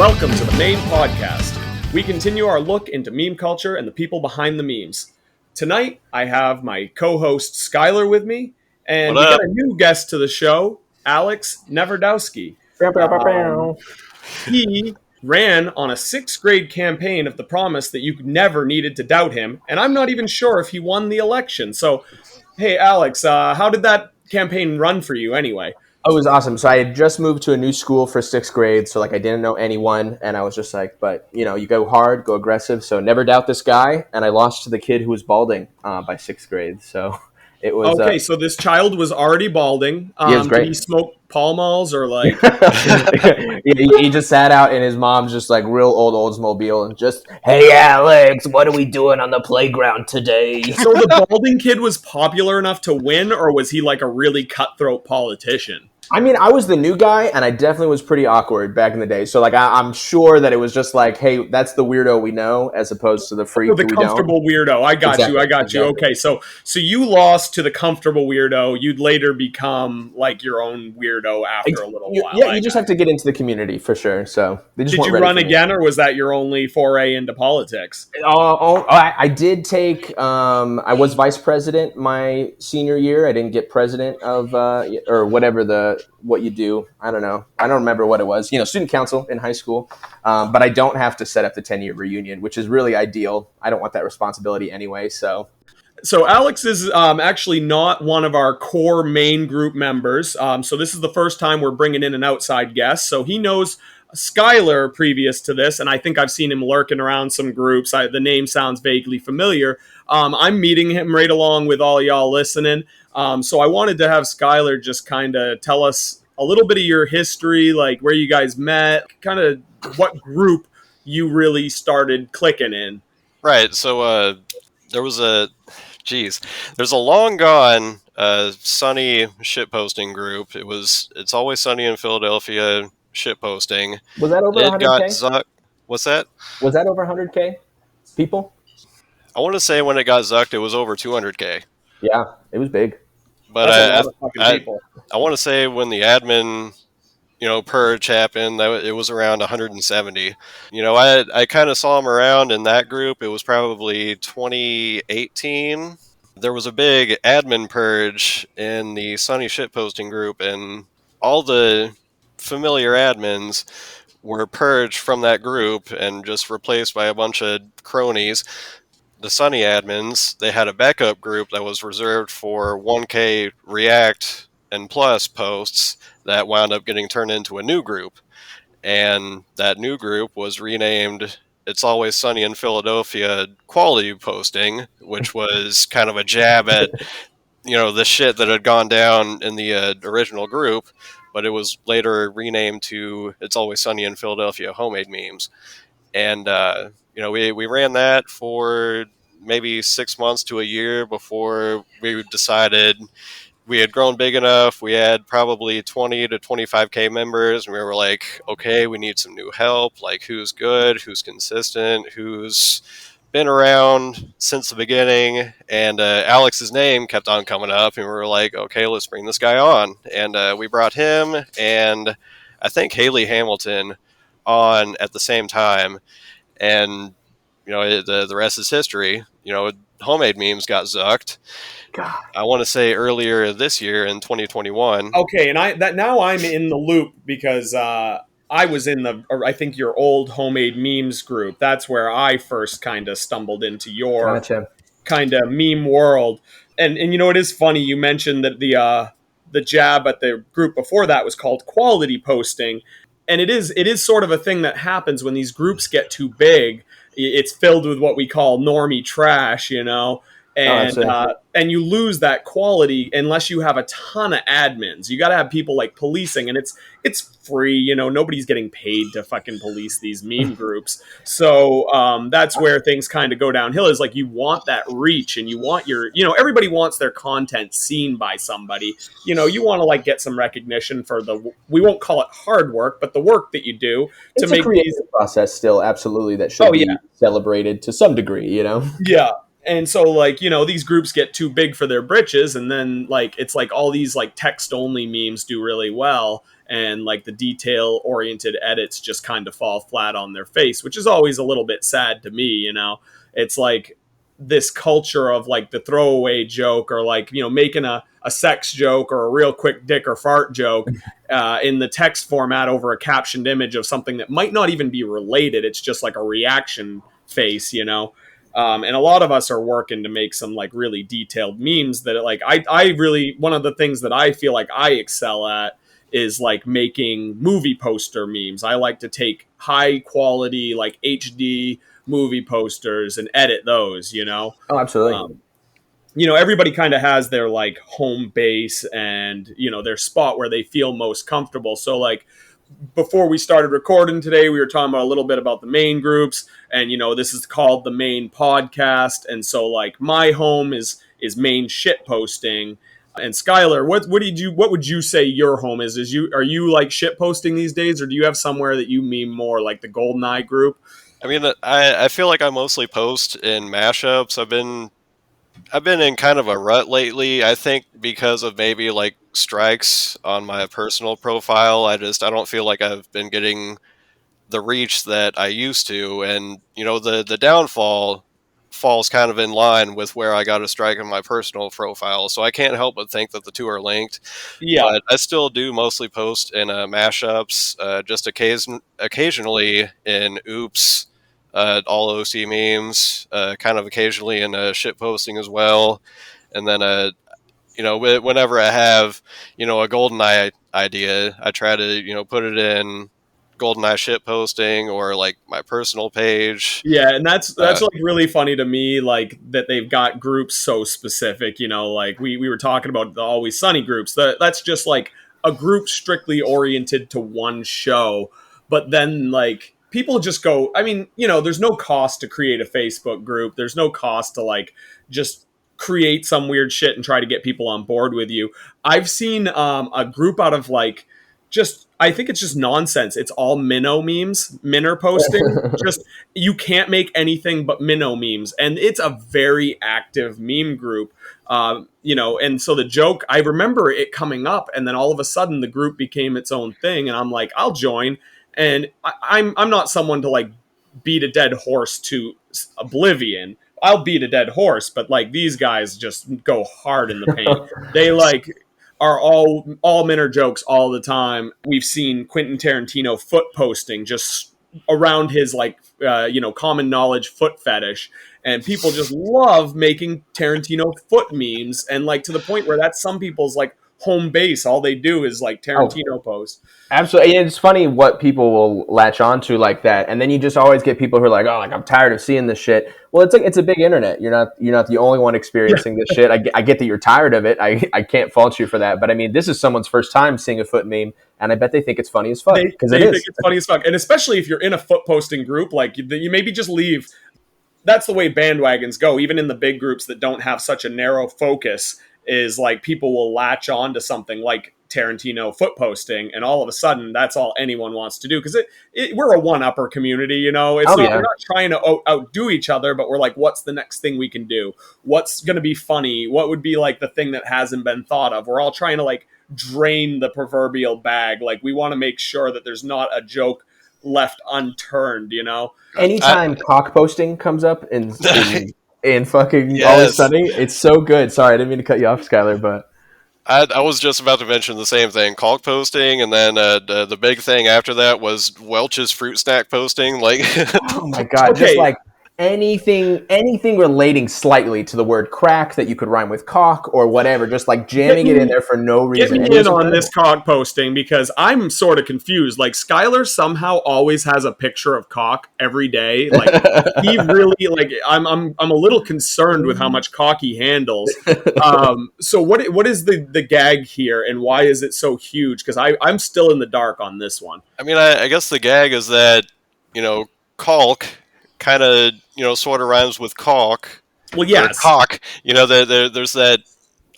Welcome to the Mayne Podcast. We continue our look into meme culture and the people behind the memes. Tonight, I have my co-host Skyler with me, and we got a new guest to the show, Alex Neverdousky. He ran on a 6th grade campaign of the promise that you never needed to doubt him, and I'm not even sure if he won the election. So, hey, Alex, how did that campaign run for you anyway? Oh, it was awesome. So I had just moved to a new school for 6th grade, so I didn't know anyone, and I was just like, but you go hard, go aggressive, so never doubt this guy. And I lost to the kid who was balding by 6th grade, so it was okay. So this child was already balding. He was great. Did he smoke Pall Malls or like? he just sat out in his mom's just like real old Oldsmobile and just, hey Alex, what are we doing on the playground today? So the balding kid was popular enough to win, or was he like a really cutthroat politician? I mean, I was the new guy, and I definitely was pretty awkward back in the day. So, I'm sure that it was just like, hey, that's the weirdo we know, as opposed to the freak the comfortable weirdo. I got you. Okay, so you lost to the comfortable weirdo. You'd later become like your own weirdo after a little while. Yeah, you just have to get into the community for sure. So they just did you run again, or was that your only foray into politics? I did take. I was vice president my senior year. I didn't get president of or whatever what you do. I don't know. I don't remember what it was. Student council in high school. But I don't have to set up the 10-year reunion, which is really ideal. I don't want that responsibility anyway. So Alex is actually not one of our core main group members. So this is the first time we're bringing in an outside guest. So he knows Skyler previous to this, and I think I've seen him lurking around some groups. The name sounds vaguely familiar. I'm meeting him right along with all y'all listening. So I wanted to have Skyler just kind of tell us a little bit of your history, like where you guys met, kind of what group you really started clicking in. Right. So there's a long gone Sunny shitposting group. It's Always Sunny in Philadelphia shitposting. Was that over 100K? What's that? Was that over 100K people? I want to say when it got zucked, it was over 200K. Yeah, it was big. But I want to say when the admin, purge happened, it was around 170. I kind of saw him around in that group. It was probably 2018. There was a big admin purge in the Sunny shitposting group, and all the familiar admins were purged from that group and just replaced by a bunch of cronies. The Sunny admins, they had a backup group that was reserved for 1K React and Plus posts that wound up getting turned into a new group. And that new group was renamed It's Always Sunny in Philadelphia Quality Posting, which was kind of a jab at, the shit that had gone down in the original group, but it was later renamed to It's Always Sunny in Philadelphia Homemade Memes. And, we ran that for maybe 6 months to a year before we decided we had grown big enough. We had probably 20 to 25K members. And we were like, okay, we need some new help. Like, who's good, who's consistent, who's been around since the beginning. And Alex's name kept on coming up. And we were like, okay, let's bring this guy on. And we brought him and I think Haley Hamilton on at the same time. And, the rest is history. Homemade Memes got zucked. God. I want to say earlier this year in 2021. Okay, and now I'm in the loop because I was in I think your old Homemade Memes group. That's where I first kind of stumbled into your kind of meme world. And it is funny you mentioned that the jab at the group before that was called Quality Posting. And it is sort of a thing that happens when these groups get too big. It's filled with what we call normie trash, and you lose that quality unless you have a ton of admins. You got to have people like policing, and it's free. Nobody's getting paid to fucking police these meme groups. So that's where things kind of go downhill. Is like you want that reach, and you want everybody wants their content seen by somebody. You want to get some recognition for we won't call it hard work, but the work that you do to make a creative process still absolutely that should be celebrated to some degree. Yeah. And so, like, you know, these groups get too big for their britches, and then, like, it's like all these, like, text-only memes do really well, and, like, the detail-oriented edits just kind of fall flat on their face, which is always a little bit sad to me, you know? It's like this culture of, like, the throwaway joke, or, like, you know, making a sex joke or a real quick dick or fart joke in the text format over a captioned image of something that might not even be related. It's just like a reaction face, you know? And a lot of us are working to make some like really detailed memes that like I really, one of the things that I feel like I excel at is like making movie poster memes. I like to take high quality like HD movie posters and edit those, you know? Oh, absolutely. You know, everybody kind of has their like home base and, you know, their spot where they feel most comfortable. So like before we started recording today, we were talking about a little bit about the Mayne groups, and you know, this is called the Mayne Podcast, and so like my home is Mayne shit posting. And Skyler, what would you say your home is? Are you like shit posting these days, or do you have somewhere that you meme more, like the GoldenEye group? I mean, I feel like I mostly post in mashups. I've been in kind of a rut lately. I think because of maybe like strikes on my personal profile. I don't feel like I've been getting the reach that I used to, and you know, the downfall falls kind of in line with where I got a strike on my personal profile. So I can't help but think that the two are linked. Yeah, but I still do mostly post in mashups, just occasionally in Oops. All OC memes, kind of occasionally in shit posting as well, and then you know, whenever I have, you know, a GoldenEye idea, I try to, you know, put it in GoldenEye shit posting or like my personal page. yeah, and that's like really funny to me, like that they've got groups so specific. You know, like we were talking about the Always Sunny groups. That's just like a group strictly oriented to one show, but then like people just go, I mean, you know, there's no cost to create a Facebook group. There's no cost to like just create some weird shit and try to get people on board with you. I've seen a group out of like just, I think it's just nonsense. It's all minnow memes, minner posting. Just, you can't make anything but minnow memes. And it's a very active meme group. You know, and so the joke, I remember it coming up, and then all of a sudden the group became its own thing. And I'm like, I'll join. And I'm not someone to like beat a dead horse to oblivion. I'll beat a dead horse, but like these guys just go hard in the paint. They like are all minor jokes all the time. We've seen Quentin Tarantino foot posting just around his like you know, common knowledge foot fetish, and people just love making Tarantino foot memes, and like to the point where that's some people's like home base. All they do is like Tarantino post. Absolutely. It's funny what people will latch onto like that. And then you just always get people who are like, oh, like I'm tired of seeing this shit. Well, it's like, it's a big internet. You're not the only one experiencing this shit. I get that you're tired of it. I can't fault you for that. But I mean, this is someone's first time seeing a foot meme, and I bet they think it's funny as fuck. They think it's funny as fuck. And especially if you're in a foot posting group, like you maybe just leave. That's the way bandwagons go, even in the big groups that don't have such a narrow focus, is like people will latch on to something like Tarantino foot posting, and all of a sudden that's all anyone wants to do, because we're a one-upper community, you know. We're not trying to outdo each other, but we're like, what's the next thing we can do? What's going to be funny? What would be like the thing that hasn't been thought of? We're all trying to like drain the proverbial bag. Like we want to make sure that there's not a joke left unturned, you know. Anytime cock posting comes up in fucking Always Sunny, it's so good. Sorry, I didn't mean to cut you off, Skyler, but I was just about to mention the same thing, caulk posting, and then the big thing after that was Welch's fruit snack posting. Like, oh my god, just like anything relating slightly to the word crack that you could rhyme with cock or whatever, just like jamming it in there for no reason. Get me in on this cock posting, because I'm sort of confused. Like Skyler somehow always has a picture of cock every day. Like he really, like I'm a little concerned with how much cock he handles. So what is the gag here, and why is it so huge? Because I'm still in the dark on this one. I mean, I guess the gag is that, you know, caulk kind of, you know, sort of rhymes with caulk. Well, yes. Cock. You know, there's that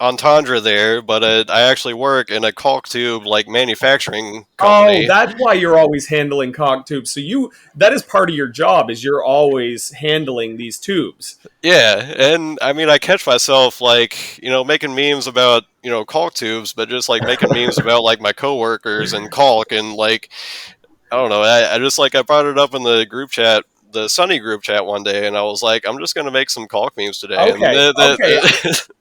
entendre there, but I actually work in a caulk tube like manufacturing company. Oh, that's why you're always handling caulk tubes. So that is part of your job, is you're always handling these tubes. Yeah, and I mean, I catch myself like, making memes about, caulk tubes, but just like making memes about like my coworkers and caulk, and like, I don't know, I just like, I brought it up in the group chat, the Sunny group chat one day, and I was like, I'm just going to make some caulk memes today. Okay, okay.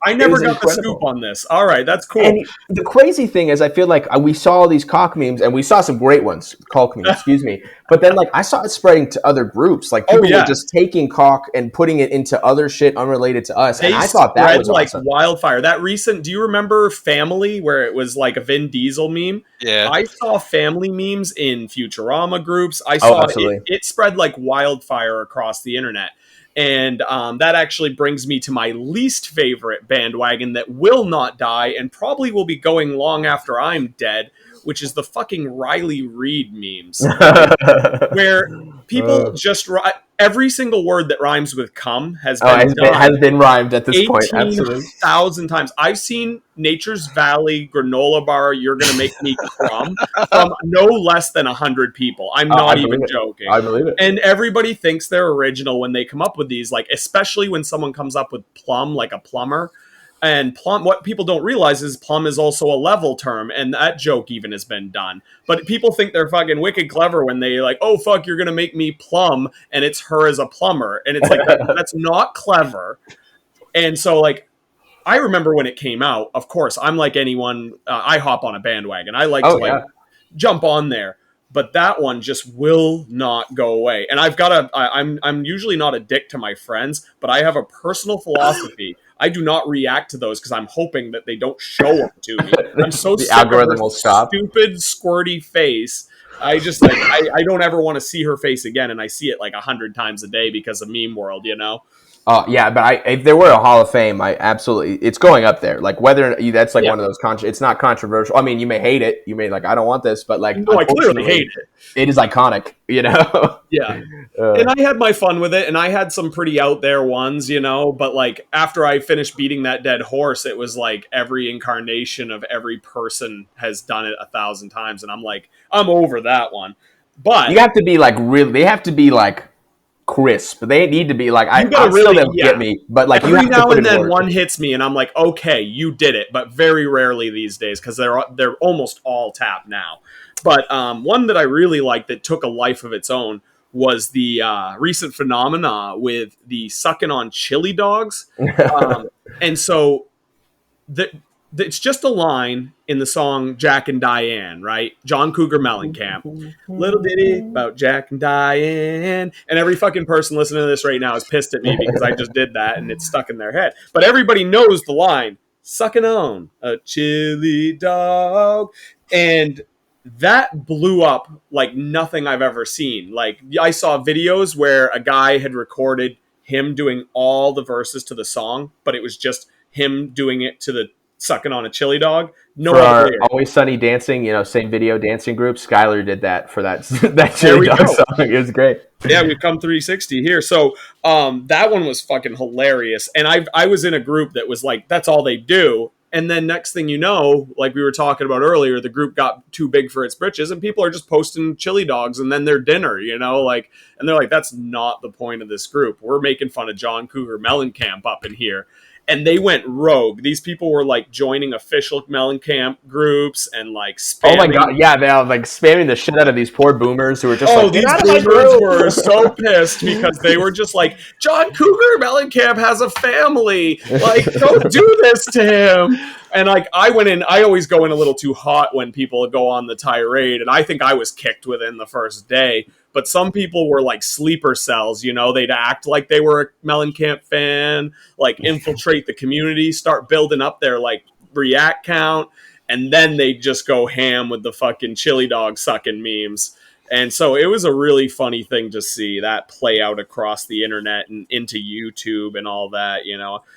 I never got the scoop on this. All right, that's cool. And the crazy thing is, I feel like we saw all these caulk memes, and we saw some great ones, caulk memes, excuse me. But then, like, I saw it spreading to other groups. Like, people were just taking caulk and putting it into other shit unrelated to us. And I thought that was like awesome. Wildfire. That recent, do you remember Family, where it was like a Vin Diesel meme? Yeah. I saw Family memes in Futurama groups. I saw it spread like wildfire across the internet. And that actually brings me to my least favorite bandwagon that will not die and probably will be going long after I'm dead, which is the fucking Riley Reid memes. Where people just every single word that rhymes with "come" has been rhymed at this point. Absolutely, 18,000 times. I've seen Nature's Valley granola bar. You're gonna make me crumb from no less than 100 people. I'm not even joking. I believe it. And everybody thinks they're original when they come up with these. Like, especially when someone comes up with plum, like a plumber. And plum, what people don't realize is plum is also a level term, and that joke even has been done. But people think they're fucking wicked clever when they like, oh fuck, you're gonna make me plum, and it's her as a plumber, and it's like that's not clever. And so like, I remember when it came out. Of course, I'm like anyone. I hop on a bandwagon. I like to jump on there. But that one just will not go away. And I'm usually not a dick to my friends, but I have a personal philosophy. I do not react to those because I'm hoping that they don't show them to me. I'm so the algorithm will stop. Stupid, squirty face. I just like I don't ever want to see her face again, and I see it like 100 times a day because of meme world, you know. Yeah, but if there were a Hall of Fame, it's going up there. Like whether that's like one of those it's not controversial. I mean, you may hate it, you may like I don't want this, but like no, I clearly hate it. It is iconic, you know. Yeah, and I had my fun with it, and I had some pretty out there ones, you know. But like after I finished beating that dead horse, it was like every incarnation of every person has done it 1,000 times, and I'm like, I'm over that one. But you have to be like really. They have to be like crisp. They need to be like I still don't get me, but like every now and then one hits me and I'm like, okay, you did it, but very rarely these days because they're almost all tapped now. But one that I really liked that took a life of its own was the recent phenomena with the sucking on chili dogs. And so it's just a line in the song Jack and Diane, right? John Cougar Mellencamp. Little ditty about Jack and Diane. And every fucking person listening to this right now is pissed at me because I just did that and it's stuck in their head. But everybody knows the line, sucking on a chili dog. And that blew up like nothing I've ever seen. Like, I saw videos where a guy had recorded him doing all the verses to the song, but it was just him doing it to the sucking on a chili dog. No, for our Always Sunny dancing, same video dancing group. Skyler did that for that chili dog song. It was great. Yeah, we've come 360 here. So that one was fucking hilarious. And I was in a group that was like, that's all they do. And then next thing you know, like we were talking about earlier, the group got too big for its britches and people are just posting chili dogs and then their dinner, like, and they're like, that's not the point of this group. We're making fun of John Cougar Mellencamp up in here. And they went rogue. These people were like joining official Mellencamp groups and like spamming. Oh my god, yeah, they were like spamming the shit out of these poor boomers who were just these boomers were so pissed because they were just like, John Cougar Mellencamp has a family. Like, don't do this to him. And like I always go in a little too hot when people go on the tirade, and I think I was kicked within the first day. But some people were like sleeper cells, they'd act like they were a Mellencamp fan, like infiltrate the community, start building up their like react count, and then they'd just go ham with the fucking chili dog sucking memes. And so it was a really funny thing to see that play out across the internet and into YouTube and all that,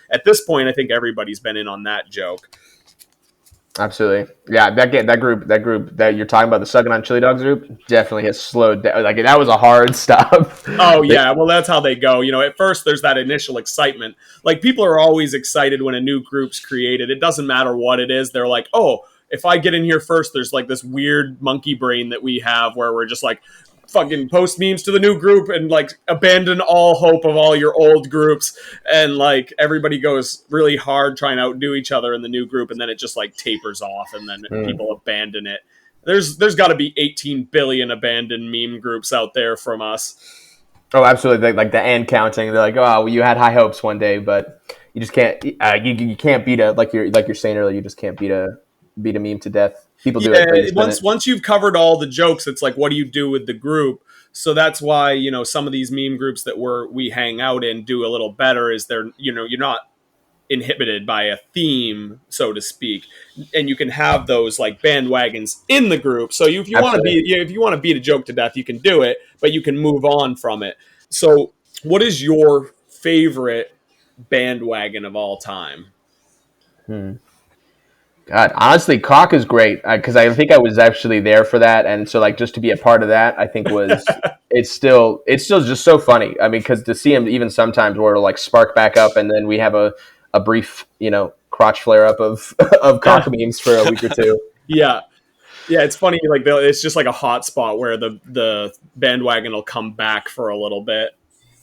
At this point, I think everybody's been in on that joke. Absolutely. Yeah, that group that you're talking about, the Sucking on Chili Dogs group, definitely has slowed down. Like, that was a hard stop. Oh yeah, well that's how they go. At first there's that initial excitement. Like, people are always excited when a new group's created. It doesn't matter what it is. They're like, "Oh, if I get in here first, there's like this weird monkey brain that we have where we're just like fucking post memes to the new group and like abandon all hope of all your old groups, and like everybody goes really hard trying to outdo each other in the new group, and then it just like tapers off, and then people abandon it. There's got to be 18 billion abandoned meme groups out there from us. Oh, absolutely. Like the end counting. They're like, "Oh, well, you had high hopes one day, but you just can't. You can't beat a like you're saying earlier. You just can't beat a meme to death." People do it. Once you've covered all the jokes, it's like, what do you do with the group? So that's why some of these meme groups that we hang out in do a little better. Is they're you're not inhibited by a theme, so to speak, and you can have those like bandwagons in the group. So if you want to beat a joke to death, you can do it, but you can move on from it. So, what is your favorite bandwagon of all time? God, honestly, Cock is great because I think I was actually there for that, and so like just to be a part of that, I think was it's still just so funny. I mean, because to see him even sometimes where it'll like spark back up, and then we have a brief crotch flare up of Cock memes for a week or two. Yeah, it's funny. Like, it's just like a hot spot where the bandwagon will come back for a little bit.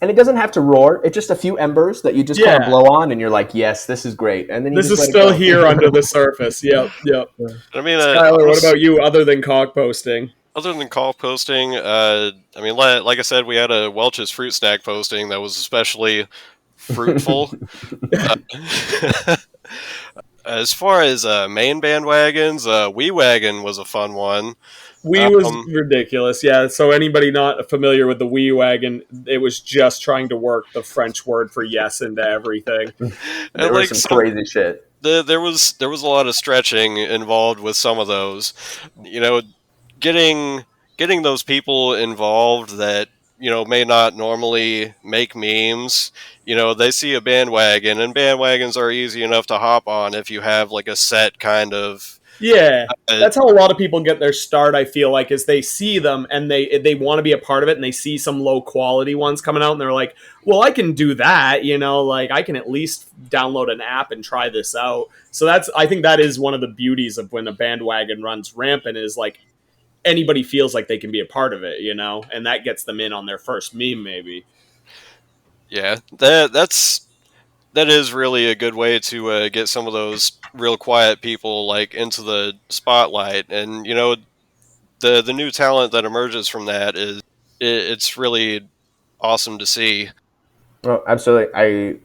And it doesn't have to roar. It's just a few embers that you just kind of blow on, and you're like, "Yes, this is great." And then this is still here under the surface. Yep. I mean, Skyler, what about you? Other than cock posting, I mean, like I said, we had a Welch's fruit snack posting that was especially fruitful. As far as main bandwagons, Wee Wagon was a fun one. Wee was ridiculous, yeah. So anybody not familiar with the Wee Wagon, it was just trying to work the French word for yes into everything. There was some crazy shit. There was a lot of stretching involved with some of those. Getting those people involved that may not normally make memes. They see a bandwagon, and bandwagons are easy enough to hop on if you have like a set kind of. Yeah, that's how a lot of people get their start, I feel like, is they see them and they want to be a part of it, and they see some low quality ones coming out, and they're like, well, I can do that, like I can at least download an app and try this out. So I think that is one of the beauties of when a bandwagon runs rampant, is like anybody feels like they can be a part of it, and that gets them in on their first meme maybe. Yeah, that is really a good way to get some of those real quiet people like into the spotlight, and the new talent that emerges from that it's really awesome to see. Oh, absolutely.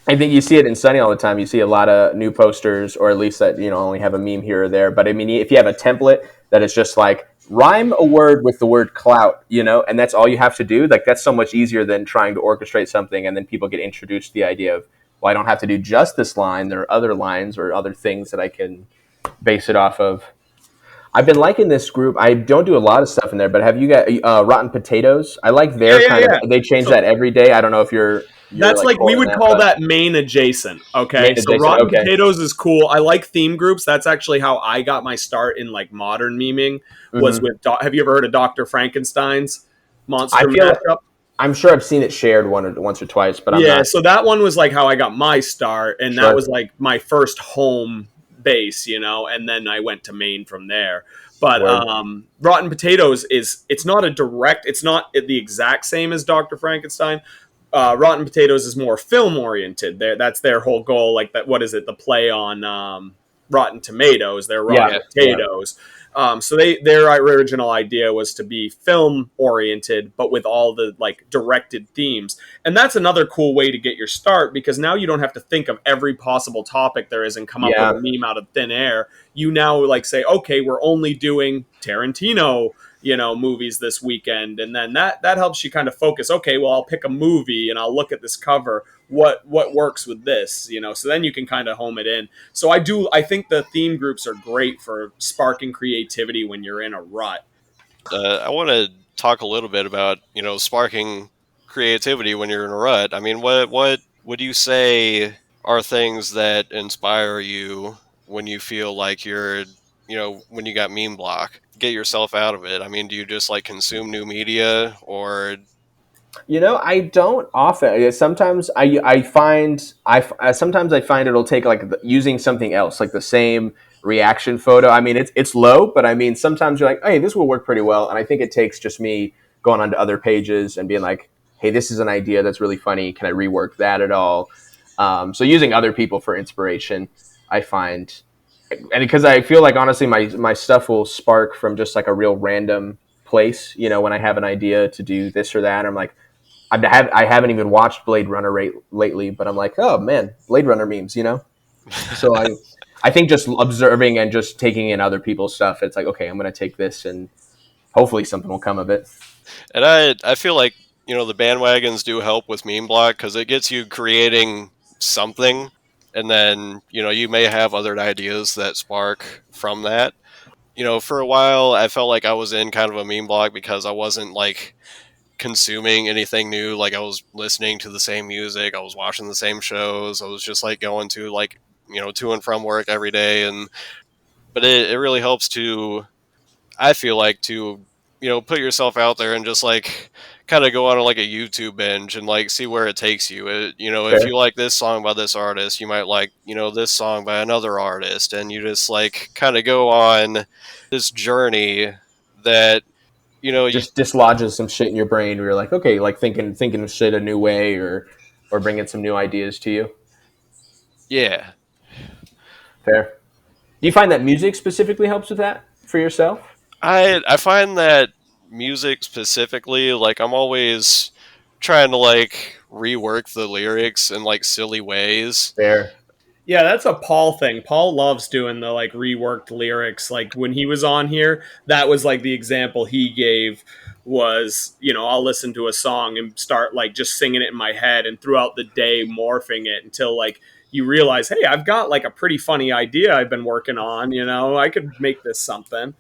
I think you see it in Sunny all the time. You see a lot of new posters, or at least that only have a meme here or there. But I mean, if you have a template that is just like rhyme a word with the word clout, and that's all you have to do, like that's so much easier than trying to orchestrate something and then people get introduced to the idea of, well, I don't have to do just this line. There are other lines or other things that I can base it off of. I've been liking this group. I don't do a lot of stuff in there, but have you got Rotten Potatoes? I like their kind of. They change that every day. I don't know if you're that's like we would call that Mayne adjacent. Okay, Mayne so adjacent, Rotten Potatoes is cool. I like theme groups. That's actually how I got my start in like modern memeing. Was with. Have you ever heard of Dr. Frankenstein's monster mashup? I'm sure I've seen it shared once or twice, but I'm not. So that one was like how I got my start, and that was like my first home base, and then I went to Mayne from there. But Rotten Potatoes it's not the exact same as Dr. Frankenstein. Rotten Potatoes is more film oriented. That's their whole goal. Like that, what is it? The play on Rotten Tomatoes. They're Rotten Potatoes. So their original idea was to be film oriented, but with all the like directed themes. And that's another cool way to get your start, because now you don't have to think of every possible topic there is and come up with a meme out of thin air. You now like say, okay, we're only doing Tarantino, movies this weekend. And then that helps you kind of focus. Okay, well, I'll pick a movie and I'll look at this cover. What works with this, so then you can kind of home it in. So I think the theme groups are great for sparking creativity when you're in a rut. I want to talk a little bit about, sparking creativity when you're in a rut. I mean, what would you say are things that inspire you when you feel like you're, when you got meme block? Get yourself out of it. I mean, do you just like consume new media, or? I don't often. Sometimes I find sometimes I find it'll take like using something else, like the same reaction photo. I mean, it's low, but I mean, sometimes you're like, hey, this will work pretty well. And I think it takes just me going onto other pages and being like, hey, this is an idea that's really funny. Can I rework that at all? So using other people for inspiration, I find, and because I feel like honestly, my stuff will spark from just like a real random place. When I have an idea to do this or that, I'm like, I haven't even watched Blade Runner lately, but I'm like, oh man, Blade Runner memes, So I think just observing and just taking in other people's stuff, it's like, okay, I'm going to take this and hopefully something will come of it. And I feel like, the bandwagons do help with meme block because it gets you creating something, and then, you may have other ideas that spark from that. For a while, I felt like I was in kind of a meme block because I wasn't like consuming anything new. Like I was listening to the same music, I was watching the same shows, I was just like going to like, to and from work every day. But it really helps to, I feel like, to, put yourself out there and just like kind of go on like a YouTube binge and like see where it takes you. If you like this song by this artist, you might like, this song by another artist, and you just like kind of go on this journey that, just dislodges some shit in your brain where you're like, okay, like thinking of shit a new way, or bringing some new ideas to you. Yeah. Fair. Do you find that music specifically helps with that for yourself? I find that music specifically, like I'm always trying to like rework the lyrics in like silly ways. Fair. Yeah, that's a Paul thing. Paul loves doing the like reworked lyrics. Like when he was on here, that was like the example he gave was, I'll listen to a song and start like just singing it in my head, and throughout the day morphing it until like you realize, hey, I've got like a pretty funny idea I've been working on, I could make this something.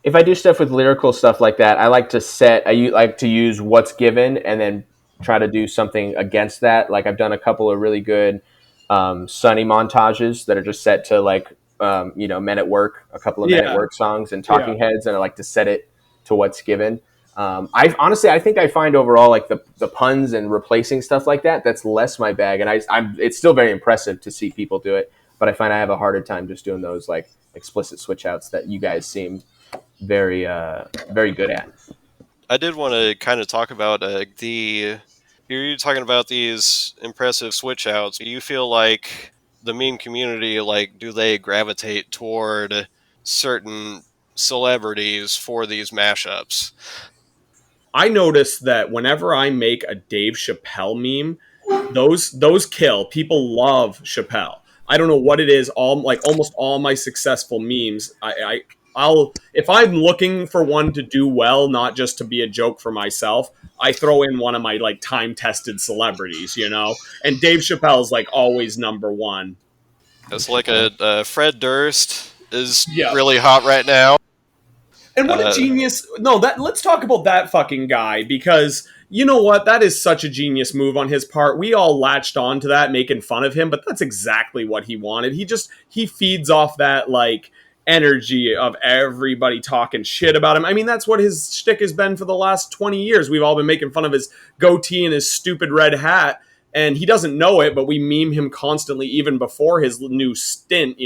If I do stuff with lyrical stuff like that, I like to use what's given and then try to do something against that. Like I've done a couple of really good Sunny montages that are just set to like, Men at Work, a couple of Men at Work songs and Talking Heads, and I like to set it to what's given. I think I find overall like the puns and replacing stuff like that's less my bag, and it's still very impressive to see people do it, but I find I have a harder time just doing those like explicit switch outs that you guys seem very very good at. I did want to kind of talk about you're talking about these impressive switch outs. Do you feel like the meme community, like, do they gravitate toward certain celebrities for these mashups? I noticed that whenever I make a Dave Chappelle meme, those kill. People love Chappelle. I don't know what it is. Almost all my successful memes, I'll if I'm looking for one to do well, not just to be a joke for myself, I throw in one of my like time-tested celebrities, and Dave Chappelle's like always number one. It's like a Fred Durst is really hot right now. And what a genius! No, let's talk about that fucking guy, because you know what? That is such a genius move on his part. We all latched on to that, making fun of him, but that's exactly what he wanted. He feeds off that like energy of everybody talking shit about him. I mean, that's what his shtick has been for the last 20 years. We've all been making fun of his goatee and his stupid red hat, and he doesn't know it, but we meme him constantly even before his new stint,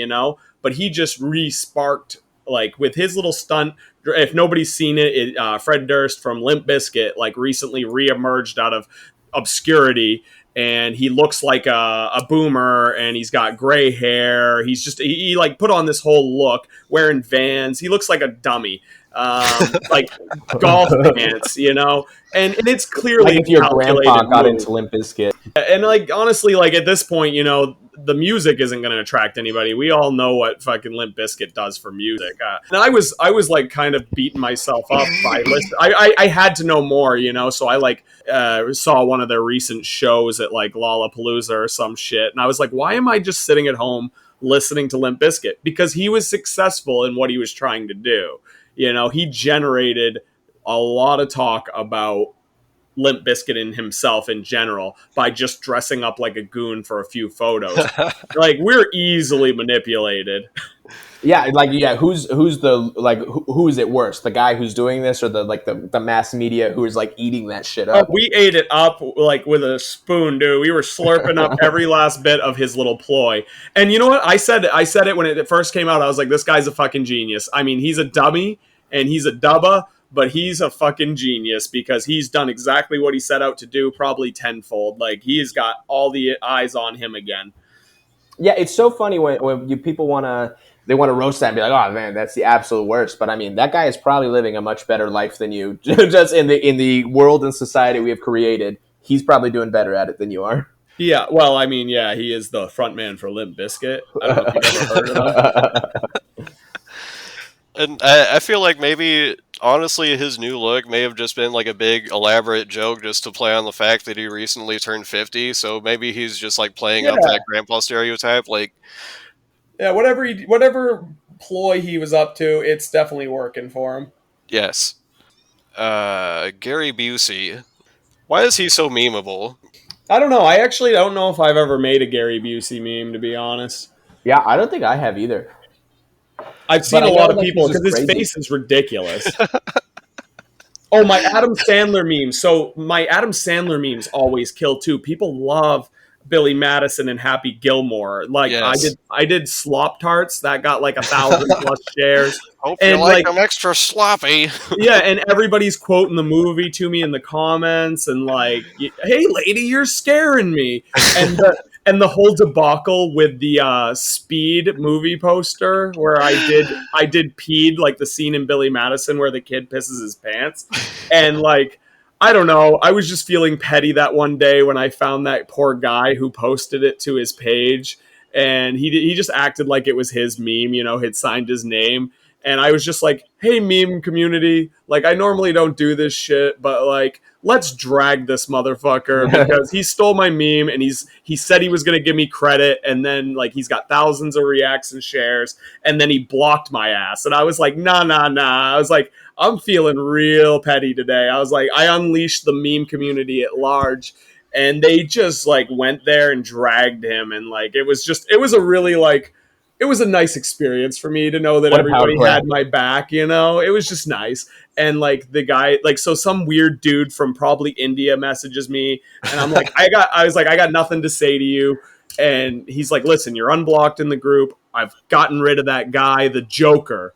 But he just re-sparked, like, with his little stunt. If nobody's seen it, Fred Durst from Limp Bizkit, like, recently re-emerged out of obscurity, and he looks like a boomer, and he's got gray hair. He like put on this whole look, wearing Vans. He looks like a dummy, like golf pants, and it's clearly like if your grandpa got into Limp Bizkit. And like honestly, like at this point, the music isn't going to attract anybody. We all know what fucking Limp Bizkit does for music. And I was like kind of beating myself up by listening. I had to know more, so I like saw one of their recent shows at like Lollapalooza or some shit, and I was like, why am I just sitting at home listening to Limp Bizkit? Because he was successful in what he was trying to do. He generated a lot of talk about Limp Bizkit and himself in general by just dressing up like a goon for a few photos. Like, we're easily manipulated. Yeah, like, yeah, who's the, like, who is it worse? The guy who's doing this, or the mass media who is like eating that shit up? Oh, we ate it up like with a spoon, dude. We were slurping up every last bit of his little ploy. And you know what? I said it when it first came out. I was like, this guy's a fucking genius. I mean, he's a dummy and he's a dubba, but he's a fucking genius because he's done exactly what he set out to do, probably tenfold. Like, he's got all the eyes on him again. Yeah, it's so funny when people want to roast that and be like, oh man, that's the absolute worst. But I mean, that guy is probably living a much better life than you. Just in the world and society we have created, he's probably doing better at it than you are. Yeah, well, I mean, yeah, he is the front man for Limp Bizkit. I don't know if you've ever heard of him. And I feel like maybe, honestly, his new look may have just been like a big elaborate joke just to play on the fact that he recently turned 50. So maybe he's just like playing up that grandpa stereotype. Like, yeah, whatever ploy he was up to, it's definitely working for him. Yes. Gary Busey. Why is he so memeable? I don't know. I actually don't know if I've ever made a Gary Busey meme, to be honest. Yeah, I don't think I have either. I've seen a lot of people because his face is ridiculous. Oh, my Adam Sandler memes. So my Adam Sandler memes always kill too. People love Billy Madison and Happy Gilmore. Like, yes. I did Slop Tarts that got like 1,000+ shares. Hope you like them extra sloppy. Yeah, and everybody's quoting the movie to me in the comments and like, hey lady, you're scaring me. And the whole debacle with the Speed movie poster where I did Peed, like the scene in Billy Madison where the kid pisses his pants. And like, I don't know, I was just feeling petty that one day when I found that poor guy who posted it to his page. And he just acted like it was his meme, you know, had signed his name. And I was just like, hey, meme community, like, I normally don't do this shit, but like, let's drag this motherfucker because he stole my meme and he said he was going to give me credit. And then like, he's got thousands of reacts and shares. And then he blocked my ass. And I was like, nah. I was like, I'm feeling real petty today. I was like, I unleashed the meme community at large. And they just like went there and dragged him. And like, it was a really like, it was a nice experience for me to know that everybody had my back, you know? It was just nice. And like the guy, like, so some weird dude from probably India messages me and I'm like, I got nothing to say to you. And he's like, listen, you're unblocked in the group. I've gotten rid of that guy. The Joker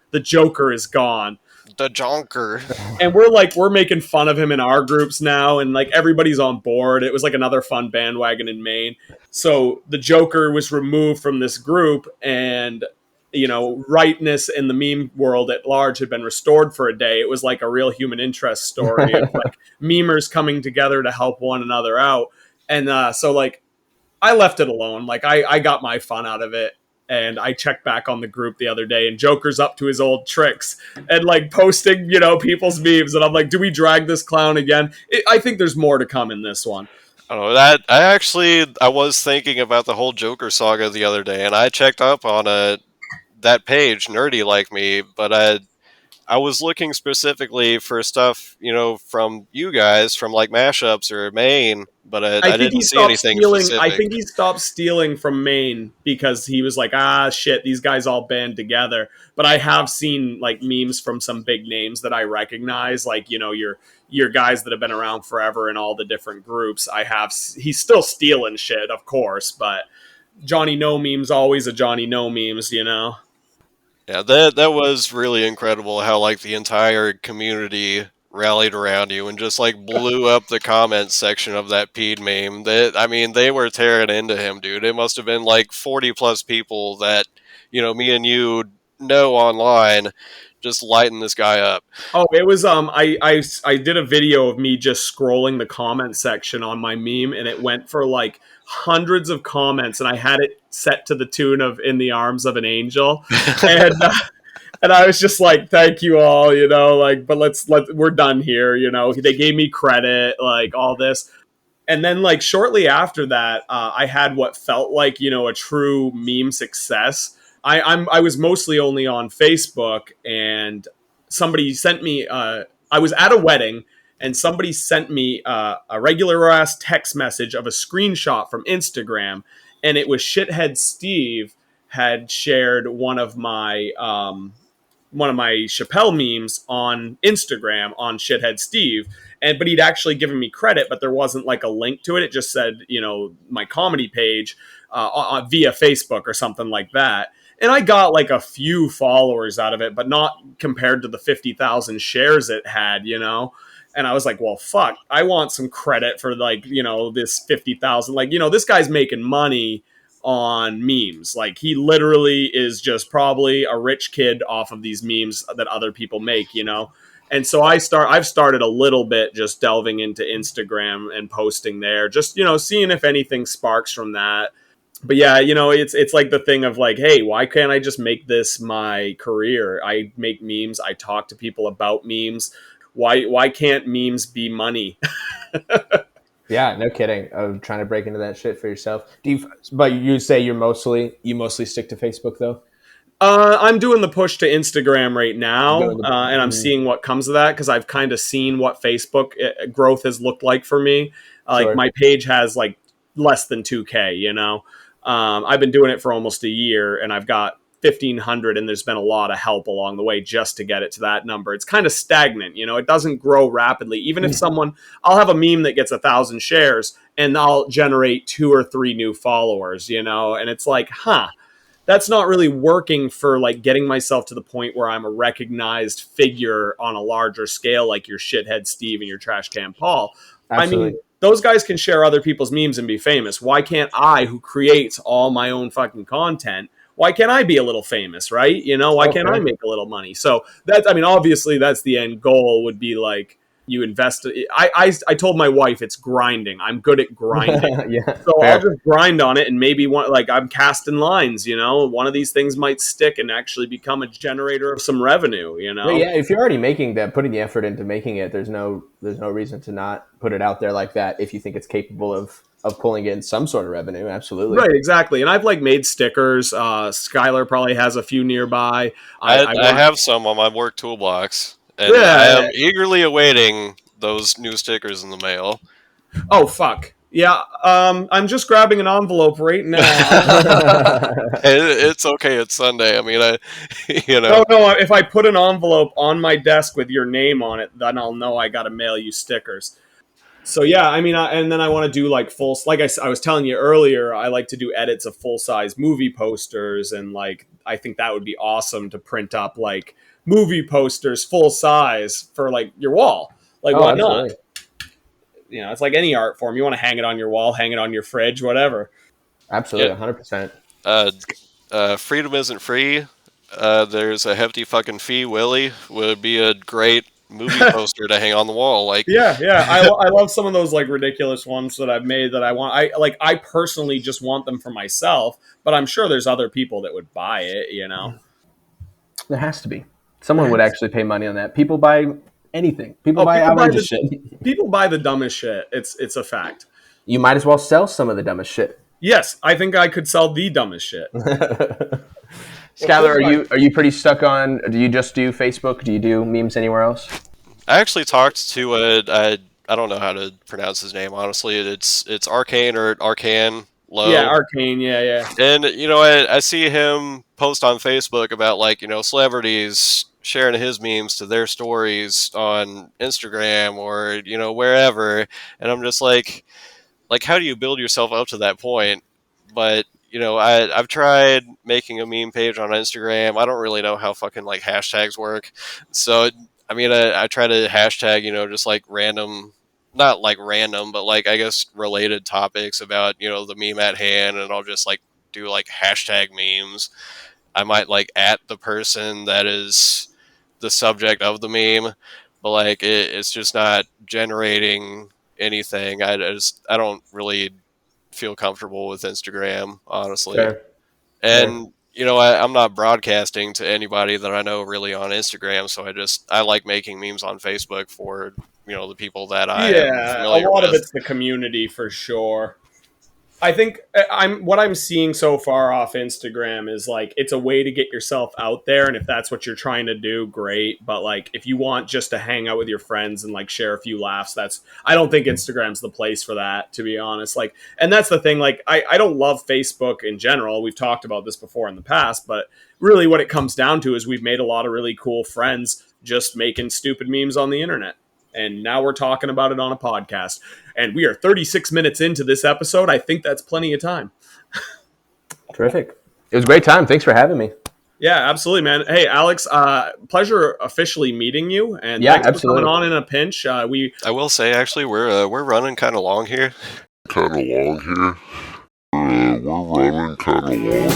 is gone. The Jonker. And we're making fun of him in our groups now, and like everybody's on board. It was like another fun bandwagon in Maine. So the Joker was removed from this group, and you know, rightness in the meme world at large had been restored for a day. It was like a real human interest story of like memers coming together to help one another out. And so like I left it alone. Like I got my fun out of it. And I checked back on the group the other day and Joker's up to his old tricks and like posting, you know, people's memes. And I'm like, do we drag this clown again? I think there's more to come in this one. I don't know. I was thinking about the whole Joker saga the other day and I checked up on that page, Nerdy Like Me, but I was looking specifically for stuff, you know, from you guys, from like mashups or Mayne, but I didn't see anything specific. I think he stopped stealing from Mayne because he was like, shit, these guys all band together. But I have seen like memes from some big names that I recognize, like, you know, your guys that have been around forever in all the different groups. He's still stealing shit, of course, but Johnny No Meme's always a Johnny No Memes, you know? Yeah, that was really incredible how like the entire community rallied around you and just like blew up the comments section of that Peed meme. They were tearing into him, dude. It must have been like 40+ people that, you know, me and you know online just lighting this guy up. Oh, it was I did a video of me just scrolling the comment section on my meme and it went for like hundreds of comments and I had it set to the tune of In the Arms of an Angel. And I was just like, thank you all, you know, like, but we're done here, you know. They gave me credit, like all this. And then like shortly after that, I had what felt like, you know, a true meme success. I was mostly only on Facebook and somebody sent me, I was at a wedding and somebody sent me a regular ass text message of a screenshot from Instagram, and it was Shithead Steve had shared one of my Chappelle memes on Instagram on Shithead Steve, but he'd actually given me credit, but there wasn't like a link to it. It just said, my comedy page via Facebook or something like that. And I got like a few followers out of it, but not compared to the 50,000 shares it had, And I was like, well, fuck, I want some credit for like, this 50,000. Like, this guy's making money on memes. Like, he literally is just probably a rich kid off of these memes that other people make, And so I've started a little bit just delving into Instagram and posting there, just, seeing if anything sparks from that. But yeah, it's like the thing of like, hey, why can't I just make this my career? I make memes. I talk to people about memes. Why can't memes be money? Yeah, no kidding. I'm trying to break into that shit for yourself. But you say you mostly stick to Facebook though? I'm doing the push to Instagram right now, and I'm seeing what comes of that because I've kind of seen what Facebook growth has looked like for me. Like my page has like less than 2K, I've been doing it for almost a year, and I've got 1,500, and there's been a lot of help along the way just to get it to that number. It's kind of stagnant, it doesn't grow rapidly. Even if I'll have a meme that gets 1,000 shares, and I'll generate 2 or 3 new followers, and it's like, that's not really working for like getting myself to the point where I'm a recognized figure on a larger scale, like your Shithead Steve and your Trash Can Paul. Absolutely. I mean, those guys can share other people's memes and be famous. Why can't I, who creates all my own fucking content, why can't I be a little famous, right? Why can't I make a little money? So obviously that's the end goal, would be like, you invest. I told my wife it's grinding. I'm good at grinding. So fair. I'll just grind on it, and maybe I'm casting lines, one of these things might stick and actually become a generator of some revenue, But yeah, if you're already putting the effort into making it, there's no reason to not put it out there like that if you think it's capable of pulling in some sort of revenue. Absolutely. Right, exactly. And I've made stickers. Skyler probably has a few nearby. I have some on my work toolbox. And I am eagerly awaiting those new stickers in the mail. Oh, fuck. Yeah, I'm just grabbing an envelope right now. It's okay. It's Sunday. I mean, No, if I put an envelope on my desk with your name on it, then I'll know I got to mail you stickers. So yeah, I mean, and then I want to do like I was telling you earlier, I like to do edits of full-size movie posters, and like I think that would be awesome to print up like movie posters full size for like your wall. Like, why not? It's like any art form. You want to hang it on your wall, hang it on your fridge, whatever. Absolutely, 100%. Freedom isn't free. There's a hefty fucking fee. Willie would be a great movie poster to hang on the wall. Like, yeah. I love some of those like ridiculous ones that I've made that I want. I personally just want them for myself, but I'm sure there's other people that would buy it. There has to be. Someone would actually pay money on that. People buy anything. People buy outrageous shit. People buy the dumbest shit. It's a fact. You might as well sell some of the dumbest shit. Yes, I think I could sell the dumbest shit. Skyler, are you pretty stuck on? Do you just do Facebook? Do you do memes anywhere else? I actually talked to I don't know how to pronounce his name. Honestly, it's Arcane or Arcan. Low. Yeah, Arcane, yeah. And I see him post on Facebook about like celebrities sharing his memes to their stories on Instagram or wherever, and I'm just like how do you build yourself up to that point? But I've tried making a meme page on Instagram. I don't really know how fucking like hashtags work, so I mean I try to hashtag just like random. Not like random, but like I guess related topics about the meme at hand, and I'll just like do like hashtag memes. I might like at the person that is the subject of the meme, but like it's just not generating anything. I don't really feel comfortable with Instagram, honestly. Fair. And I'm not broadcasting to anybody that I know really on Instagram, so I like making memes on Facebook for the people that I am familiar a lot with. of it's the community for sure. I think what I'm seeing so far off Instagram is like it's a way to get yourself out there, and if that's what you're trying to do, great. But like if you want just to hang out with your friends and like share a few laughs, I don't think Instagram's the place for that, to be honest. Like, and that's the thing. Like I don't love Facebook in general. We've talked about this before in the past, but really what it comes down to is we've made a lot of really cool friends just making stupid memes on the internet. And now we're talking about it on a podcast. And we are 36 minutes into this episode. I think that's plenty of time. Terrific. It was a great time. Thanks for having me. Yeah, absolutely, man. Hey, Alex, pleasure officially meeting you. And yeah, thanks absolutely. for coming on in a pinch. I will say, actually, we're running kind of long here. We're running kind of long here.